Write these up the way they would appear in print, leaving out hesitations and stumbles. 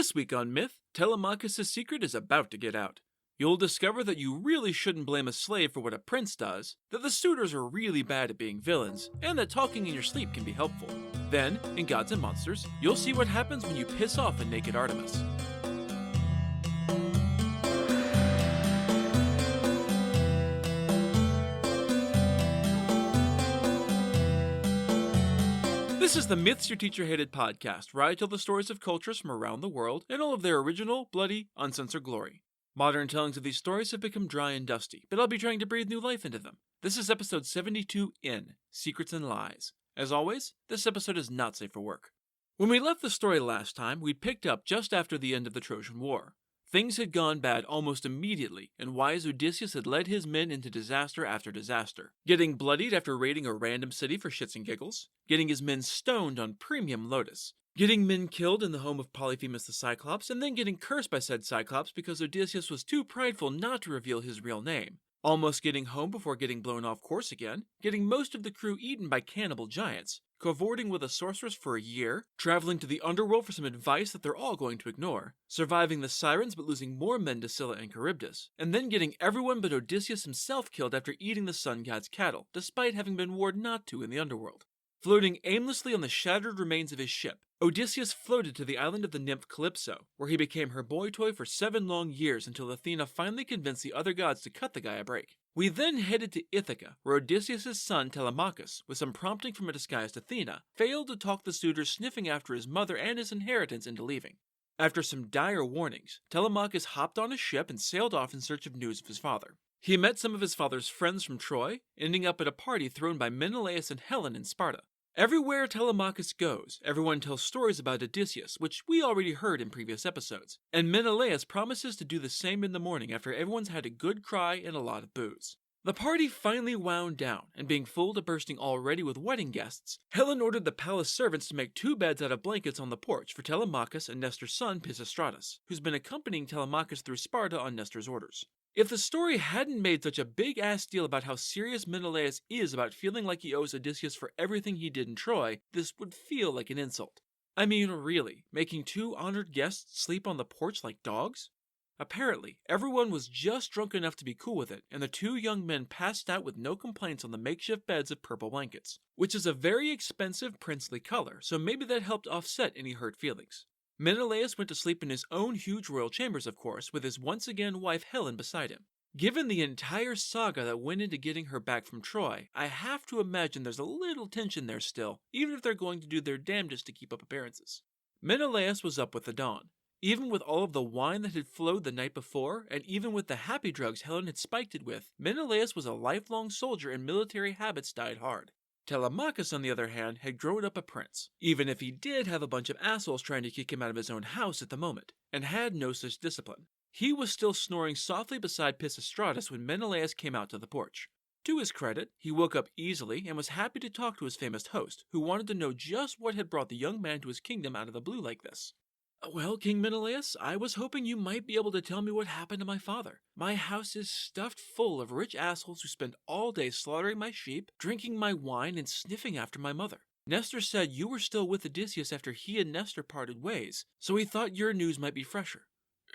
This week on Myth, Telemachus' secret is about to get out. You'll discover that you really shouldn't blame a slave for what a prince does, that the suitors are really bad at being villains, and that talking in your sleep can be helpful. Then, in Gods and Monsters, you'll see what happens when you piss off a naked Artemis. This is the Myths Your Teacher Hated podcast, where I tell the stories of cultures from around the world in all of their original, bloody, uncensored glory. Modern tellings of these stories have become dry and dusty, but I'll be trying to breathe new life into them. This is episode 72 in Secrets and Lies. As always, this episode is not safe for work. When we left the story last time, we picked up just after the end of the Trojan War. Things had gone bad almost immediately, and wise Odysseus had led his men into disaster after disaster. Getting bloodied after raiding a random city for shits and giggles, getting his men stoned on premium lotus, getting men killed in the home of Polyphemus the Cyclops, and then getting cursed by said Cyclops because Odysseus was too prideful not to reveal his real name, almost getting home before getting blown off course again, getting most of the crew eaten by cannibal giants, cavorting with a sorceress for a year, traveling to the underworld for some advice that they're all going to ignore, surviving the sirens but losing more men to Scylla and Charybdis, and then getting everyone but Odysseus himself killed after eating the sun god's cattle, despite having been warned not to in the underworld. Floating aimlessly on the shattered remains of his ship, Odysseus floated to the island of the nymph Calypso, where he became her boy toy for 7 long years until Athena finally convinced the other gods to cut the guy a break. We then headed to Ithaca, where Odysseus' son Telemachus, with some prompting from a disguised Athena, failed to talk the suitors sniffing after his mother and his inheritance into leaving. After some dire warnings, Telemachus hopped on a ship and sailed off in search of news of his father. He met some of his father's friends from Troy, ending up at a party thrown by Menelaus and Helen in Sparta. Everywhere Telemachus goes, everyone tells stories about Odysseus, which we already heard in previous episodes, and Menelaus promises to do the same in the morning after everyone's had a good cry and a lot of booze. The party finally wound down, and being full to bursting already with wedding guests, Helen ordered the palace servants to make 2 beds out of blankets on the porch for Telemachus and Nestor's son Pisistratus, who's been accompanying Telemachus through Sparta on Nestor's orders. If the story hadn't made such a big-ass deal about how serious Menelaus is about feeling like he owes Odysseus for everything he did in Troy, this would feel like an insult. I mean, really, making 2 honored guests sleep on the porch like dogs? Apparently, everyone was just drunk enough to be cool with it, and the 2 young men passed out with no complaints on the makeshift beds of purple blankets, which is a very expensive princely color, so maybe that helped offset any hurt feelings. Menelaus went to sleep in his own huge royal chambers, of course, with his once-again wife Helen beside him. Given the entire saga that went into getting her back from Troy, I have to imagine there's a little tension there still, even if they're going to do their damnedest to keep up appearances. Menelaus was up with the dawn. Even with all of the wine that had flowed the night before, and even with the happy drugs Helen had spiked it with, Menelaus was a lifelong soldier and military habits died hard. Telemachus, on the other hand, had grown up a prince, even if he did have a bunch of assholes trying to kick him out of his own house at the moment, and had no such discipline. He was still snoring softly beside Pisistratus when Menelaus came out to the porch. To his credit, he woke up easily and was happy to talk to his famous host, who wanted to know just what had brought the young man to his kingdom out of the blue like this. "Well, King Menelaus, I was hoping you might be able to tell me what happened to my father. My house is stuffed full of rich assholes who spend all day slaughtering my sheep, drinking my wine, and sniffing after my mother. Nestor said you were still with Odysseus after he and Nestor parted ways, so he thought your news might be fresher.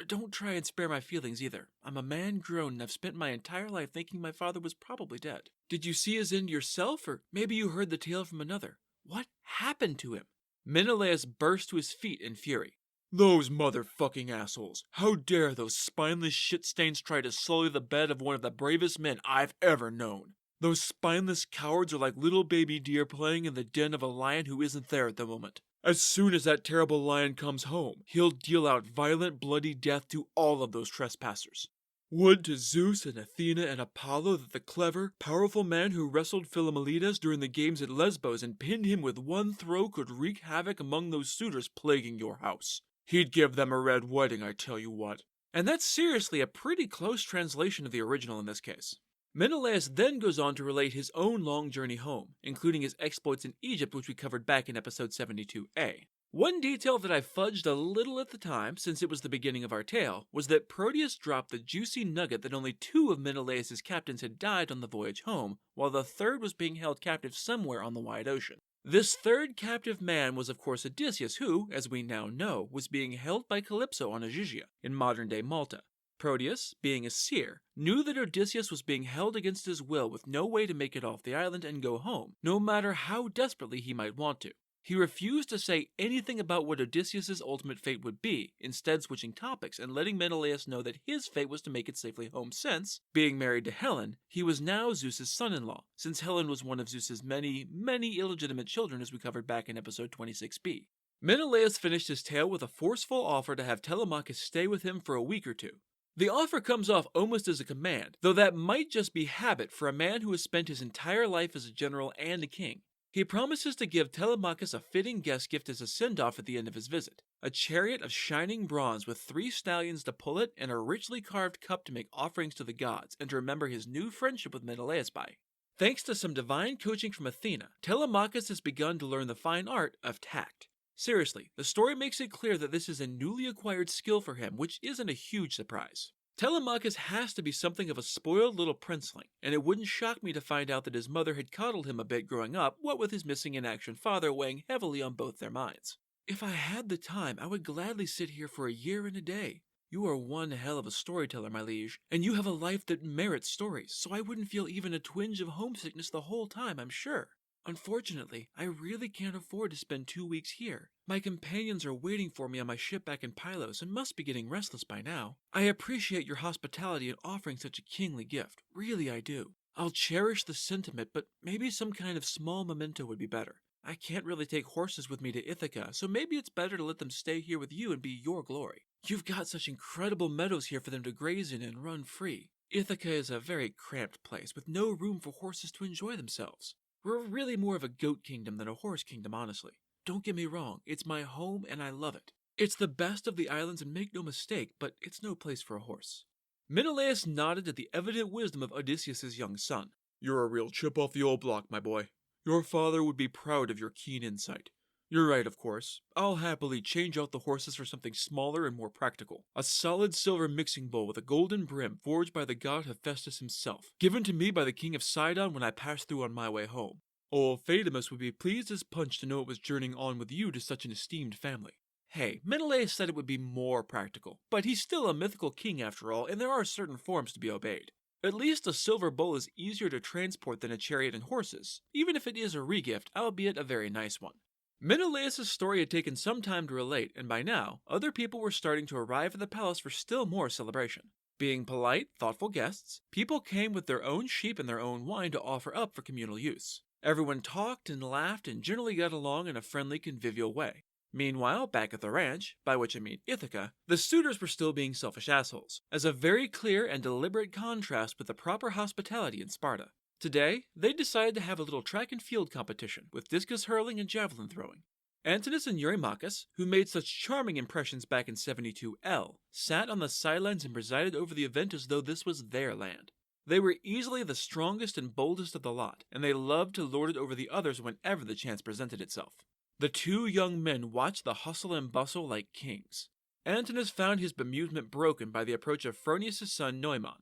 Don't try and spare my feelings either. I'm a man grown and I've spent my entire life thinking my father was probably dead. Did you see his end yourself, or maybe you heard the tale from another? What happened to him?" Menelaus burst to his feet in fury. "Those motherfucking assholes! How dare those spineless shit-stains try to sully the bed of one of the bravest men I've ever known! Those spineless cowards are like little baby deer playing in the den of a lion who isn't there at the moment. As soon as that terrible lion comes home, he'll deal out violent, bloody death to all of those trespassers. Would to Zeus and Athena and Apollo that the clever, powerful man who wrestled Philomelides during the games at Lesbos and pinned him with one throw could wreak havoc among those suitors plaguing your house. He'd give them a red wedding, I tell you what." And that's seriously a pretty close translation of the original in this case. Menelaus then goes on to relate his own long journey home, including his exploits in Egypt, which we covered back in episode 72a. One detail that I fudged a little at the time, since it was the beginning of our tale, was that Proteus dropped the juicy nugget that only 2 of Menelaus' captains had died on the voyage home, while the 3rd was being held captive somewhere on the wide ocean. This third captive man was of course Odysseus, who, as we now know, was being held by Calypso on Ogygia, in modern-day Malta. Proteus, being a seer, knew that Odysseus was being held against his will with no way to make it off the island and go home, no matter how desperately he might want to. He refused to say anything about what Odysseus' ultimate fate would be, instead switching topics and letting Menelaus know that his fate was to make it safely home since, being married to Helen, he was now Zeus' son-in-law, since Helen was one of Zeus' many, many illegitimate children as we covered back in episode 26b. Menelaus finished his tale with a forceful offer to have Telemachus stay with him for a week or two. The offer comes off almost as a command, though that might just be habit for a man who has spent his entire life as a general and a king. He promises to give Telemachus a fitting guest gift as a send-off at the end of his visit, a chariot of shining bronze with 3 stallions to pull it and a richly carved cup to make offerings to the gods and to remember his new friendship with Menelaus by. Thanks to some divine coaching from Athena, Telemachus has begun to learn the fine art of tact. Seriously, the story makes it clear that this is a newly acquired skill for him, which isn't a huge surprise. Telemachus has to be something of a spoiled little princeling, and it wouldn't shock me to find out that his mother had coddled him a bit growing up, what with his missing in action father weighing heavily on both their minds. If I had the time, I would gladly sit here for a year and a day. You are one hell of a storyteller, my liege, and you have a life that merits stories, so I wouldn't feel even a twinge of homesickness the whole time, I'm sure. Unfortunately, I really can't afford to spend 2 weeks here. My companions are waiting for me on my ship back in Pylos and must be getting restless by now. I appreciate your hospitality in offering such a kingly gift. Really, I do. I'll cherish the sentiment, but maybe some kind of small memento would be better. I can't really take horses with me to Ithaca, so maybe it's better to let them stay here with you and be your glory. You've got such incredible meadows here for them to graze in and run free. Ithaca is a very cramped place, with no room for horses to enjoy themselves. We're really more of a goat kingdom than a horse kingdom, honestly. Don't get me wrong, it's my home and I love it. It's the best of the islands and make no mistake, but it's no place for a horse. Menelaus nodded at the evident wisdom of Odysseus' young son. You're a real chip off the old block, my boy. Your father would be proud of your keen insight. You're right, of course. I'll happily change out the horses for something smaller and more practical. A solid silver mixing bowl with a golden brim forged by the god Hephaestus himself, given to me by the king of Sidon when I passed through on my way home. Old Artemis would be pleased as punch to know it was journeying on with you to such an esteemed family. Hey, Menelaus said it would be more practical, but he's still a mythical king after all, and there are certain forms to be obeyed. At least a silver bowl is easier to transport than a chariot and horses, even if it is a regift, albeit a very nice one. Menelaus' story had taken some time to relate, and by now, other people were starting to arrive at the palace for still more celebration. Being polite, thoughtful guests, people came with their own sheep and their own wine to offer up for communal use. Everyone talked and laughed and generally got along in a friendly, convivial way. Meanwhile, back at the ranch, by which I mean Ithaca, the suitors were still being selfish assholes, as a very clear and deliberate contrast with the proper hospitality in Sparta. Today, they decided to have a little track and field competition, with discus hurling and javelin throwing. Artemis and Eurymachus, who made such charming impressions back in 72L, sat on the sidelines and presided over the event as though this was their land. They were easily the strongest and boldest of the lot, and they loved to lord it over the others whenever the chance presented itself. The 2 young men watched the hustle and bustle like kings. Artemis found his bemusement broken by the approach of Phronius' son Noemon.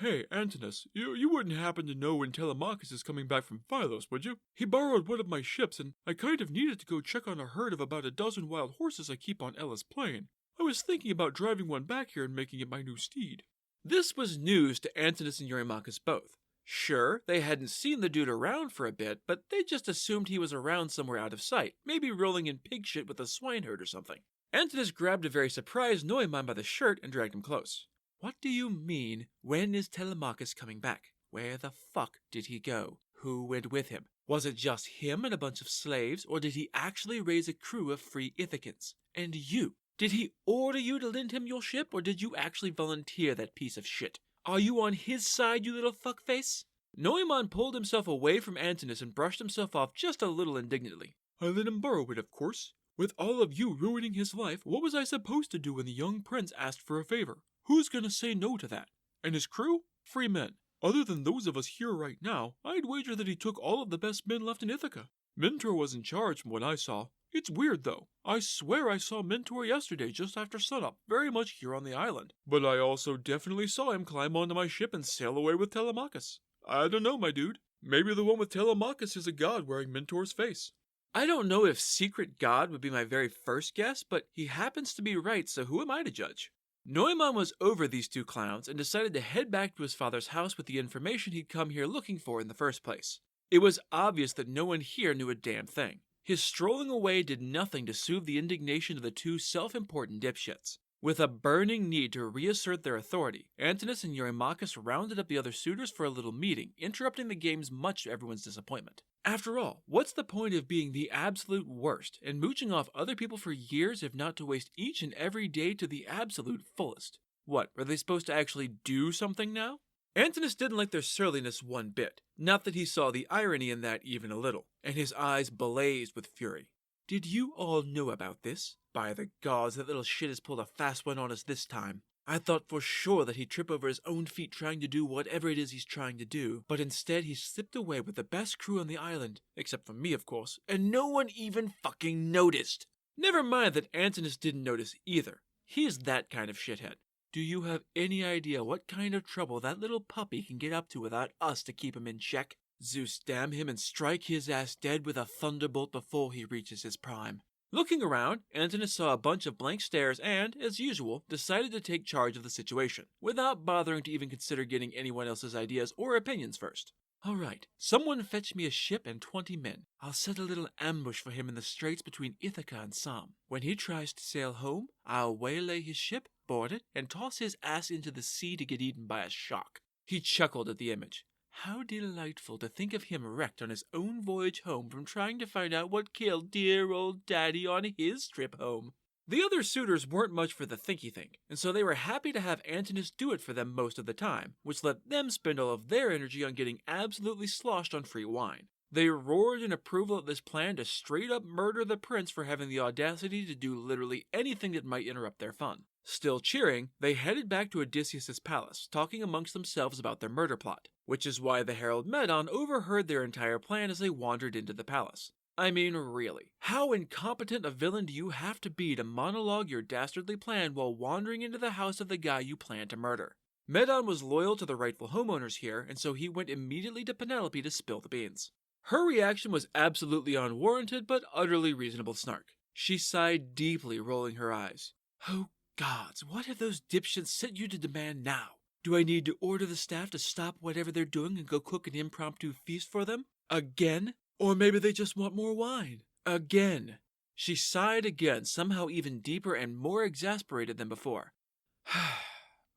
Hey, Artemis, you wouldn't happen to know when Telemachus is coming back from Pylos, would you? He borrowed one of my ships, and I kind of needed to go check on a herd of about a dozen wild horses I keep on Ella's plain. I was thinking about driving one back here and making it my new steed. This was news to Artemis and Eurymachus both. Sure, they hadn't seen the dude around for a bit, but they just assumed he was around somewhere out of sight, maybe rolling in pig shit with a swineherd or something. Artemis grabbed a very surprised Noemon by the shirt and dragged him close. What do you mean, when is Telemachus coming back? Where the fuck did he go? Who went with him? Was it just him and a bunch of slaves, or did he actually raise a crew of free Ithacans? And you? Did he order you to lend him your ship, or did you actually volunteer that piece of shit? Are you on his side, you little fuckface? Noemon pulled himself away from Artemis and brushed himself off just a little indignantly. I let him borrow it, of course. With all of you ruining his life, what was I supposed to do when the young prince asked for a favor? Who's gonna say no to that? And his crew? Free men. Other than those of us here right now, I'd wager that he took all of the best men left in Ithaca. Mentor was in charge from what I saw. It's weird though. I swear I saw Mentor yesterday just after sunup, very much here on the island. But I also definitely saw him climb onto my ship and sail away with Telemachus. I don't know, my dude. Maybe the one with Telemachus is a god wearing Mentor's face. I don't know if secret god would be my very first guess, but he happens to be right, so who am I to judge? Neumann was over these two clowns and decided to head back to his father's house with the information he'd come here looking for in the first place. It was obvious that no one here knew a damn thing. His strolling away did nothing to soothe the indignation of the two self-important dipshits. With a burning need to reassert their authority, Antinous and Eurymachus rounded up the other suitors for a little meeting, interrupting the games much to everyone's disappointment. After all, what's the point of being the absolute worst and mooching off other people for years if not to waste each and every day to the absolute fullest? What, are they supposed to actually do something now? Antinous didn't like their surliness one bit, not that he saw the irony in that even a little, and his eyes blazed with fury. Did you all know about this? By the gods, that little shit has pulled a fast one on us this time. I thought for sure that he'd trip over his own feet trying to do whatever it is he's trying to do, but instead he slipped away with the best crew on the island, except for me of course, and no one even fucking noticed. Never mind that Antinous didn't notice either. He's that kind of shithead. Do you have any idea what kind of trouble that little puppy can get up to without us to keep him in check? Zeus damn him and strike his ass dead with a thunderbolt before he reaches his prime. Looking around, Antinous saw a bunch of blank stares and, as usual, decided to take charge of the situation, without bothering to even consider getting anyone else's ideas or opinions first. Alright, someone fetch me a ship and 20 men. I'll set a little ambush for him in the straits between Ithaca and Sam. When he tries to sail home, I'll waylay his ship, board it, and toss his ass into the sea to get eaten by a shark. He chuckled at the image. How delightful to think of him wrecked on his own voyage home from trying to find out what killed dear old daddy on his trip home. The other suitors weren't much for the thinky think, and so they were happy to have Antinous do it for them most of the time, which let them spend all of their energy on getting absolutely sloshed on free wine. They roared in approval of this plan to straight up murder the prince for having the audacity to do literally anything that might interrupt their fun. Still cheering, they headed back to Odysseus' palace, talking amongst themselves about their murder plot, which is why the herald Medon overheard their entire plan as they wandered into the palace. I mean, really, how incompetent a villain do you have to be to monologue your dastardly plan while wandering into the house of the guy you plan to murder? Medon was loyal to the rightful homeowners here, and so he went immediately to Penelope to spill the beans. Her reaction was absolutely unwarranted but utterly reasonable snark. She sighed deeply, rolling her eyes. Oh gods, what have those dipshits sent you to demand now? Do I need to order the staff to stop whatever they're doing and go cook an impromptu feast for them? Again? Or maybe they just want more wine. Again. She sighed again, somehow even deeper and more exasperated than before.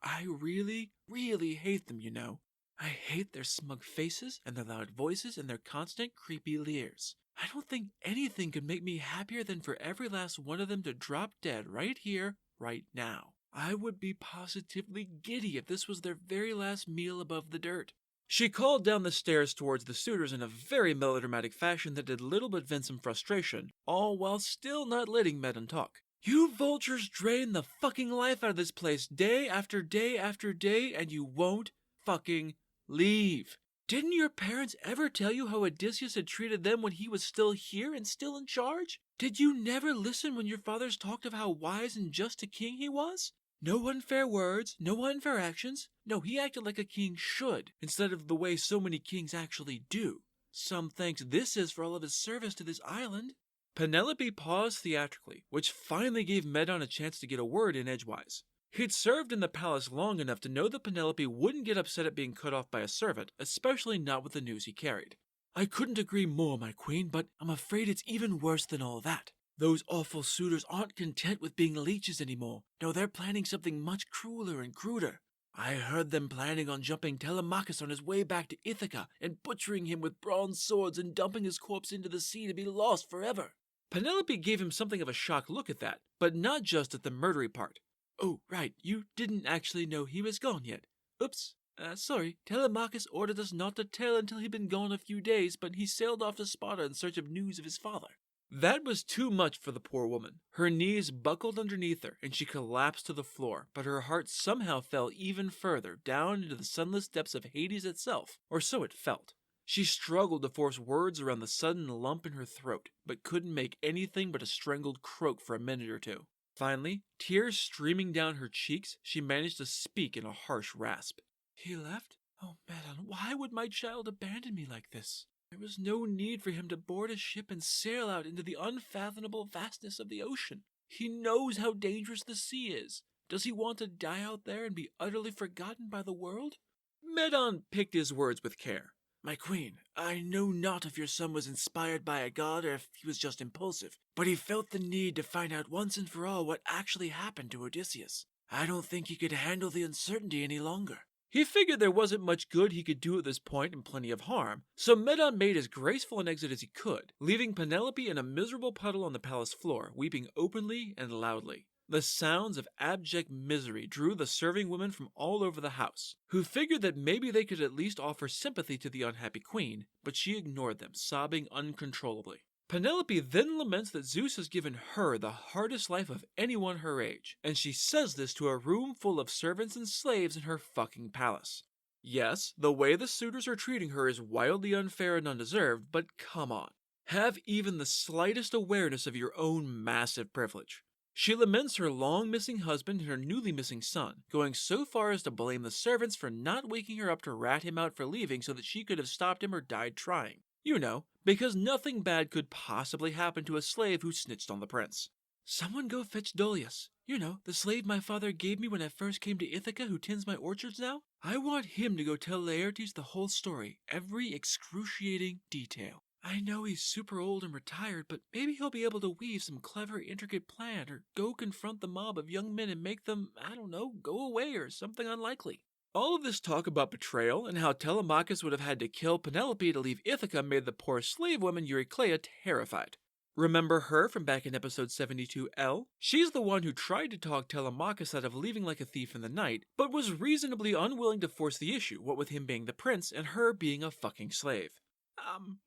I really, really hate them, you know. I hate their smug faces and their loud voices and their constant creepy leers. I don't think anything could make me happier than for every last one of them to drop dead right here, right now. I would be positively giddy if this was their very last meal above the dirt. She called down the stairs towards the suitors in a very melodramatic fashion that did little but vent some frustration, all while still not letting Medon talk. You vultures drain the fucking life out of this place day after day after day, and you won't fucking leave. Didn't your parents ever tell you how Odysseus had treated them when he was still here and still in charge? Did you never listen when your fathers talked of how wise and just a king he was? No unfair words, no unfair actions. No, he acted like a king should, instead of the way so many kings actually do. Some thanks this is for all of his service to this island. Penelope paused theatrically, which finally gave Medon a chance to get a word in edgewise. He'd served in the palace long enough to know that Penelope wouldn't get upset at being cut off by a servant, especially not with the news he carried. I couldn't agree more, my queen, but I'm afraid it's even worse than all that. Those awful suitors aren't content with being leeches anymore. No, they're planning something much crueler and cruder. I heard them planning on jumping Telemachus on his way back to Ithaca and butchering him with bronze swords and dumping his corpse into the sea to be lost forever. Penelope gave him something of a shocked look at that, but not just at the murdery part. Oh, right, you didn't actually know he was gone yet. Oops. Sorry, Telemachus ordered us not to tell until he'd been gone a few days, but he sailed off to Sparta in search of news of his father. That was too much for the poor woman. Her knees buckled underneath her, and she collapsed to the floor, but her heart somehow fell even further, down into the sunless depths of Hades itself, or so it felt. She struggled to force words around the sudden lump in her throat, but couldn't make anything but a strangled croak for a minute or two. Finally, tears streaming down her cheeks, she managed to speak in a harsh rasp. He left? Oh, Medon, why would my child abandon me like this? There was no need for him to board a ship and sail out into the unfathomable vastness of the ocean. He knows how dangerous the sea is. Does he want to die out there and be utterly forgotten by the world? Medon picked his words with care. My queen, I know not if your son was inspired by a god or if he was just impulsive, but he felt the need to find out once and for all what actually happened to Odysseus. I don't think he could handle the uncertainty any longer. He figured there wasn't much good he could do at this point and plenty of harm, so Medon made as graceful an exit as he could, leaving Penelope in a miserable puddle on the palace floor, weeping openly and loudly. The sounds of abject misery drew the serving women from all over the house, who figured that maybe they could at least offer sympathy to the unhappy queen, but she ignored them, sobbing uncontrollably. Penelope then laments that Zeus has given her the hardest life of anyone her age, and she says this to a room full of servants and slaves in her fucking palace. Yes, the way the suitors are treating her is wildly unfair and undeserved, but come on. Have even the slightest awareness of your own massive privilege. She laments her long-missing husband and her newly missing son, going so far as to blame the servants for not waking her up to rat him out for leaving so that she could have stopped him or died trying. You know, because nothing bad could possibly happen to a slave who snitched on the prince. Someone go fetch Dolius. You know, the slave my father gave me when I first came to Ithaca who tends my orchards now. I want him to go tell Laertes the whole story, every excruciating detail. I know he's super old and retired, but maybe he'll be able to weave some clever, intricate plan, or go confront the mob of young men and make them, I don't know, go away or something unlikely. All of this talk about betrayal and how Telemachus would have had to kill Penelope to leave Ithaca made the poor slave woman Eurycleia terrified. Remember her from back in episode 72L? She's the one who tried to talk Telemachus out of leaving like a thief in the night, but was reasonably unwilling to force the issue, what with him being the prince and her being a fucking slave.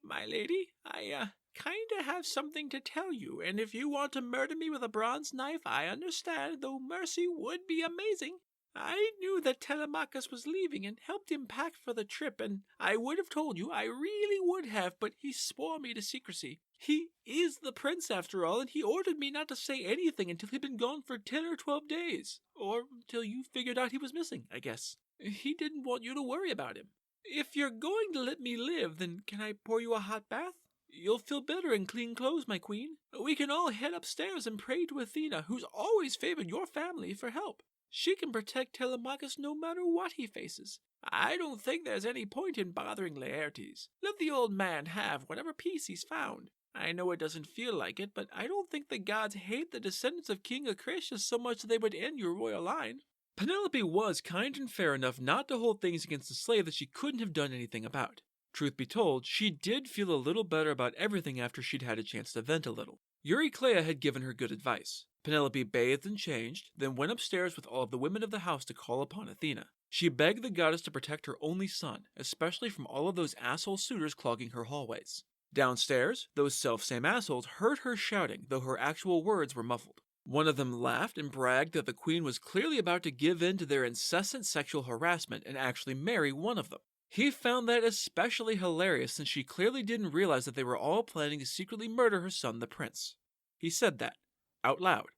My lady, I, kinda have something to tell you, and if you want to murder me with a bronze knife, I understand, though mercy would be amazing. I knew that Telemachus was leaving and helped him pack for the trip, and I would have told you, I really would have, but he swore me to secrecy. He is the prince after all, and he ordered me not to say anything until he'd been gone for 10 or 12 days. Or until you figured out he was missing, I guess. He didn't want you to worry about him. If you're going to let me live, then can I pour you a hot bath? You'll feel better in clean clothes, my queen. We can all head upstairs and pray to Athena, who's always favored your family, for help. She can protect Telemachus no matter what he faces. I don't think there's any point in bothering Laertes. Let the old man have whatever peace he's found. I know it doesn't feel like it, but I don't think the gods hate the descendants of King Acrisius so much that they would end your royal line. Penelope was kind and fair enough not to hold things against the slave that she couldn't have done anything about. Truth be told, she did feel a little better about everything after she'd had a chance to vent a little. Eurycleia had given her good advice. Penelope bathed and changed, then went upstairs with all of the women of the house to call upon Athena. She begged the goddess to protect her only son, especially from all of those asshole suitors clogging her hallways. Downstairs, those self-same assholes heard her shouting, though her actual words were muffled. One of them laughed and bragged that the queen was clearly about to give in to their incessant sexual harassment and actually marry one of them. He found that especially hilarious since she clearly didn't realize that they were all planning to secretly murder her son, the prince. He said that, out loud,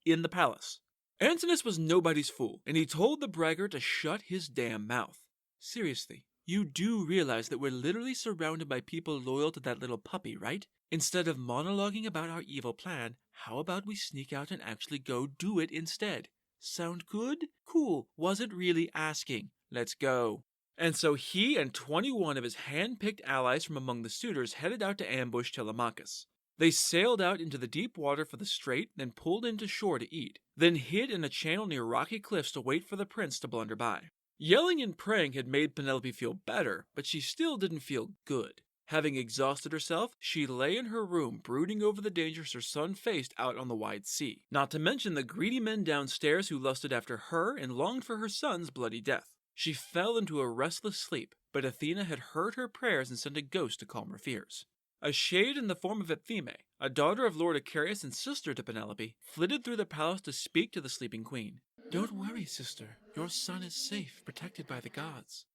in the palace. Antinous was nobody's fool, and he told the braggart to shut his damn mouth. Seriously, you do realize that we're literally surrounded by people loyal to that little puppy, right? Instead of monologuing about our evil plan, how about we sneak out and actually go do it instead? Sound good? Cool, wasn't really asking. Let's go. And so he and 21 of his hand-picked allies from among the suitors headed out to ambush Telemachus. They sailed out into the deep water for the strait, then pulled into shore to eat, then hid in a channel near rocky cliffs to wait for the prince to blunder by. Yelling and praying had made Penelope feel better, but she still didn't feel good. Having exhausted herself, she lay in her room brooding over the dangers her son faced out on the wide sea, not to mention the greedy men downstairs who lusted after her and longed for her son's bloody death. She fell into a restless sleep, but Athena had heard her prayers and sent a ghost to calm her fears. A shade in the form of Eptheme, a daughter of Lord Icarius and sister to Penelope, flitted through the palace to speak to the sleeping queen. Don't worry, sister. Your son is safe, protected by the gods.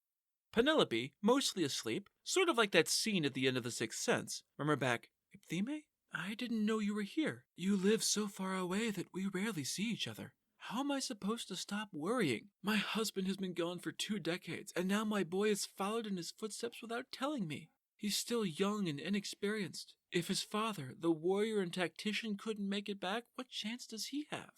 Penelope, mostly asleep, sort of like that scene at the end of The Sixth Sense, murmured back, Eptheme? I didn't know you were here. You live so far away that we rarely see each other. How am I supposed to stop worrying? My husband has been gone for 2 decades, and now my boy has followed in his footsteps without telling me. He's still young and inexperienced. If his father, the warrior and tactician, couldn't make it back, what chance does he have?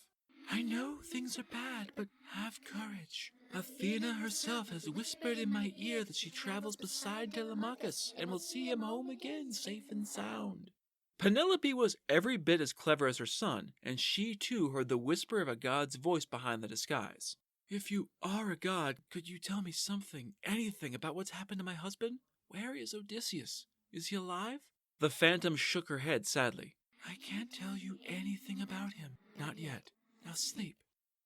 I know things are bad, but have courage. Athena herself has whispered in my ear that she travels beside Telemachus and will see him home again, safe and sound. Penelope was every bit as clever as her son, and she too heard the whisper of a god's voice behind the disguise. If you are a god, could you tell me something, anything about what's happened to my husband? Where is Odysseus? Is he alive? The phantom shook her head sadly. I can't tell you anything about him. Not yet. Now sleep.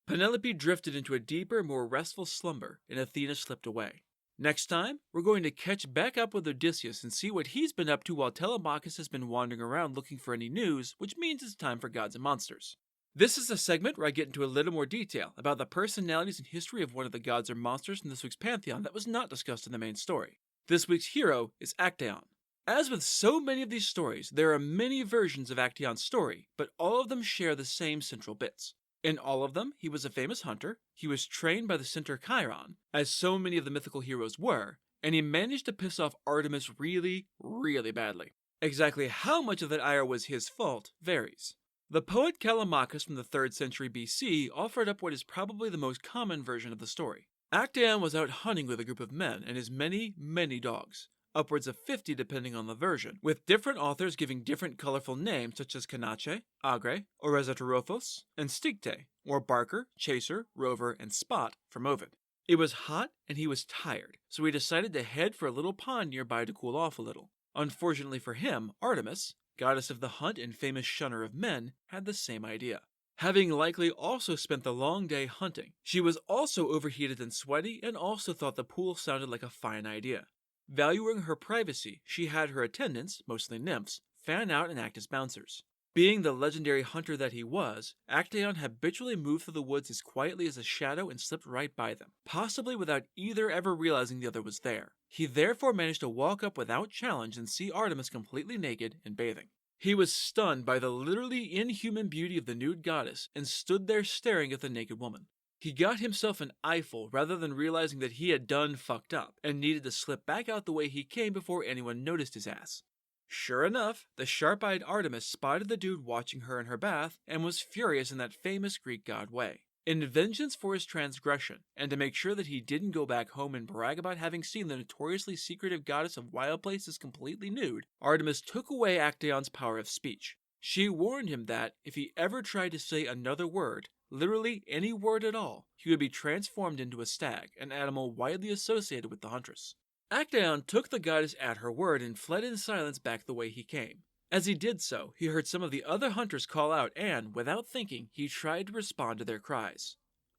Penelope drifted into a deeper, more restful slumber, and Athena slipped away. Next time, we're going to catch back up with Odysseus and see what he's been up to while Telemachus has been wandering around looking for any news, which means it's time for Gods and Monsters. This is a segment where I get into a little more detail about the personalities and history of one of the gods or monsters in this week's pantheon that was not discussed in the main story. This week's hero is Actaeon. As with so many of these stories, there are many versions of Actaeon's story, but all of them share the same central bits. In all of them, he was a famous hunter, he was trained by the centaur Chiron, as so many of the mythical heroes were, and he managed to piss off Artemis really, really badly. Exactly how much of that ire was his fault varies. The poet Telemachus from the 3rd century BC offered up what is probably the most common version of the story. Actaeon was out hunting with a group of men and his many, many dogs, upwards of 50 depending on the version, with different authors giving different colorful names such as Canace, Agre, Orezoterophos, and Stigte, or Barker, Chaser, Rover, and Spot from Ovid. It was hot and he was tired, so he decided to head for a little pond nearby to cool off a little. Unfortunately for him, Artemis, goddess of the hunt and famous shunner of men, had the same idea. Having likely also spent the long day hunting, she was also overheated and sweaty and also thought the pool sounded like a fine idea. Valuing her privacy, she had her attendants, mostly nymphs, fan out and act as bouncers. Being the legendary hunter that he was, Actaeon habitually moved through the woods as quietly as a shadow and slipped right by them, possibly without either ever realizing the other was there. He therefore managed to walk up without challenge and see Artemis completely naked and bathing. He was stunned by the literally inhuman beauty of the nude goddess and stood there staring at the naked woman. He got himself an eyeful rather than realizing that he had done fucked up and needed to slip back out the way he came before anyone noticed his ass. Sure enough, the sharp-eyed Artemis spotted the dude watching her in her bath and was furious in that famous Greek god way. In vengeance for his transgression, and to make sure that he didn't go back home and brag about having seen the notoriously secretive goddess of wild places completely nude, Artemis took away Actaeon's power of speech. She warned him that, if he ever tried to say another word, literally any word at all, he would be transformed into a stag, an animal widely associated with the huntress. Actaeon took the goddess at her word and fled in silence back the way he came. As he did so, he heard some of the other hunters call out and, without thinking, he tried to respond to their cries.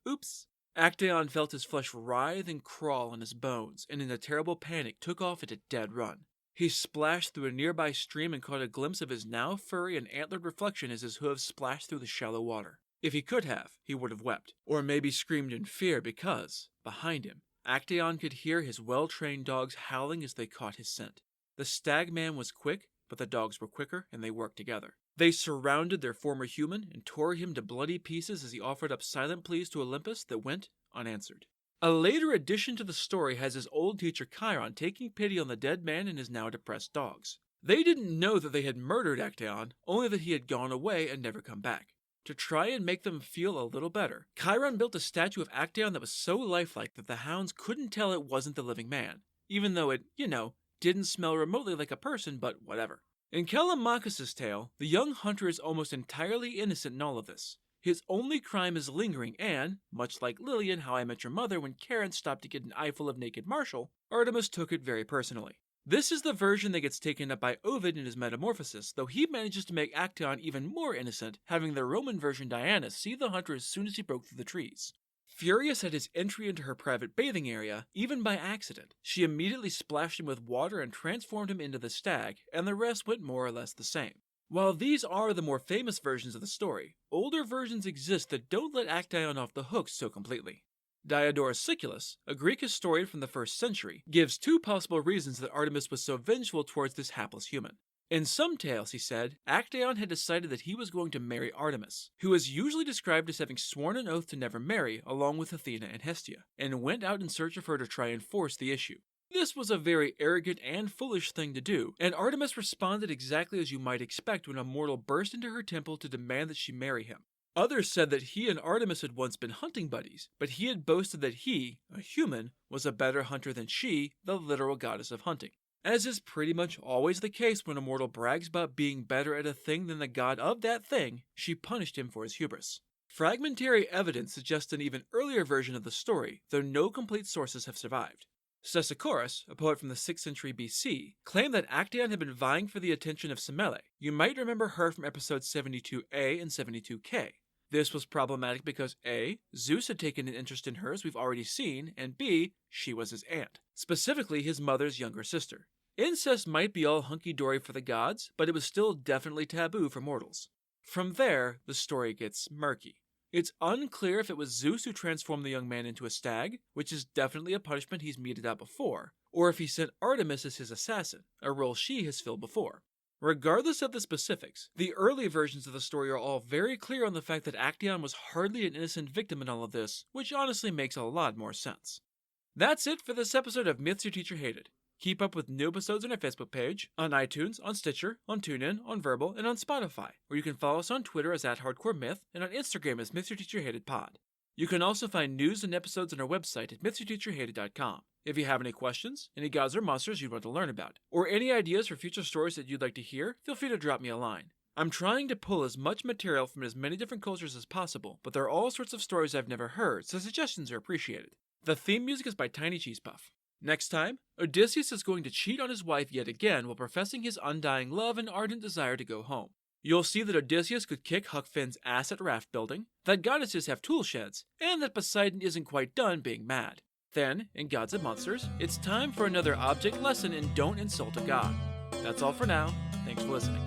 Oops. Actaeon felt his flesh writhe and crawl on his bones, and in a terrible panic took off at a dead run. He splashed through a nearby stream and caught a glimpse of his now furry and antlered reflection as his hooves splashed through the shallow water. If he could have, he would have wept, or maybe screamed in fear because, behind him, Actaeon could hear his well-trained dogs howling as they caught his scent. The stag man was quick, but the dogs were quicker, and they worked together. They surrounded their former human and tore him to bloody pieces as he offered up silent pleas to Olympus that went unanswered. A later addition to the story has his old teacher Chiron taking pity on the dead man and his now depressed dogs. They didn't know that they had murdered Actaeon, only that he had gone away and never come back. To try and make them feel a little better, Chiron built a statue of Actaeon that was so lifelike that the hounds couldn't tell it wasn't the living man, even though it, didn't smell remotely like a person, but whatever. In Telemachus' tale, the young hunter is almost entirely innocent in all of this. His only crime is lingering and, much like Lily in How I Met Your Mother when Karen stopped to get an eyeful of naked Marshall, Artemis took it very personally. This is the version that gets taken up by Ovid in his Metamorphosis, though he manages to make Actaeon even more innocent, having the Roman version Diana see the hunter as soon as he broke through the trees. Furious at his entry into her private bathing area, even by accident, she immediately splashed him with water and transformed him into the stag, and the rest went more or less the same. While these are the more famous versions of the story, older versions exist that don't let Actaeon off the hook so completely. Diodorus Siculus, a Greek historian from the 1st century, gives two possible reasons that Artemis was so vengeful towards this hapless human. In some tales, he said, Actaeon had decided that he was going to marry Artemis, who is usually described as having sworn an oath to never marry along with Athena and Hestia, and went out in search of her to try and force the issue. This was a very arrogant and foolish thing to do, and Artemis responded exactly as you might expect when a mortal burst into her temple to demand that she marry him. Others said that he and Artemis had once been hunting buddies, but he had boasted that he, a human, was a better hunter than she, the literal goddess of hunting. As is pretty much always the case when a mortal brags about being better at a thing than the god of that thing, she punished him for his hubris. Fragmentary evidence suggests an even earlier version of the story, though no complete sources have survived. Stesichorus, a poet from the 6th century BC, claimed that Actaeon had been vying for the attention of Semele. You might remember her from episodes 72a and 72k. This was problematic because A, Zeus had taken an interest in her as we've already seen, and B, she was his aunt, specifically his mother's younger sister. Incest might be all hunky-dory for the gods, but it was still definitely taboo for mortals. From there, the story gets murky. It's unclear if it was Zeus who transformed the young man into a stag, which is definitely a punishment he's meted out before, or if he sent Artemis as his assassin, a role she has filled before. Regardless of the specifics, the early versions of the story are all very clear on the fact that Actaeon was hardly an innocent victim in all of this, which honestly makes a lot more sense. That's it for this episode of Myths Your Teacher Hated. Keep up with new episodes on our Facebook page, on iTunes, on Stitcher, on TuneIn, on Verbal, and on Spotify, or you can follow us on Twitter as @HardcoreMyth and on Instagram as MythsYourTeacherHatedPod. You can also find news and episodes on our website at MythsYourTeacherHated.com. If you have any questions, any gods or monsters you'd want to learn about, or any ideas for future stories that you'd like to hear, feel free to drop me a line. I'm trying to pull as much material from as many different cultures as possible, but there are all sorts of stories I've never heard, so suggestions are appreciated. The theme music is by Tiny Cheese Puff. Next time, Odysseus is going to cheat on his wife yet again while professing his undying love and ardent desire to go home. You'll see that Odysseus could kick Huck Finn's ass at raft building, that goddesses have tool sheds, and that Poseidon isn't quite done being mad. Then, in Gods and Monsters, it's time for another object lesson in Don't Insult a God. That's all for now. Thanks for listening.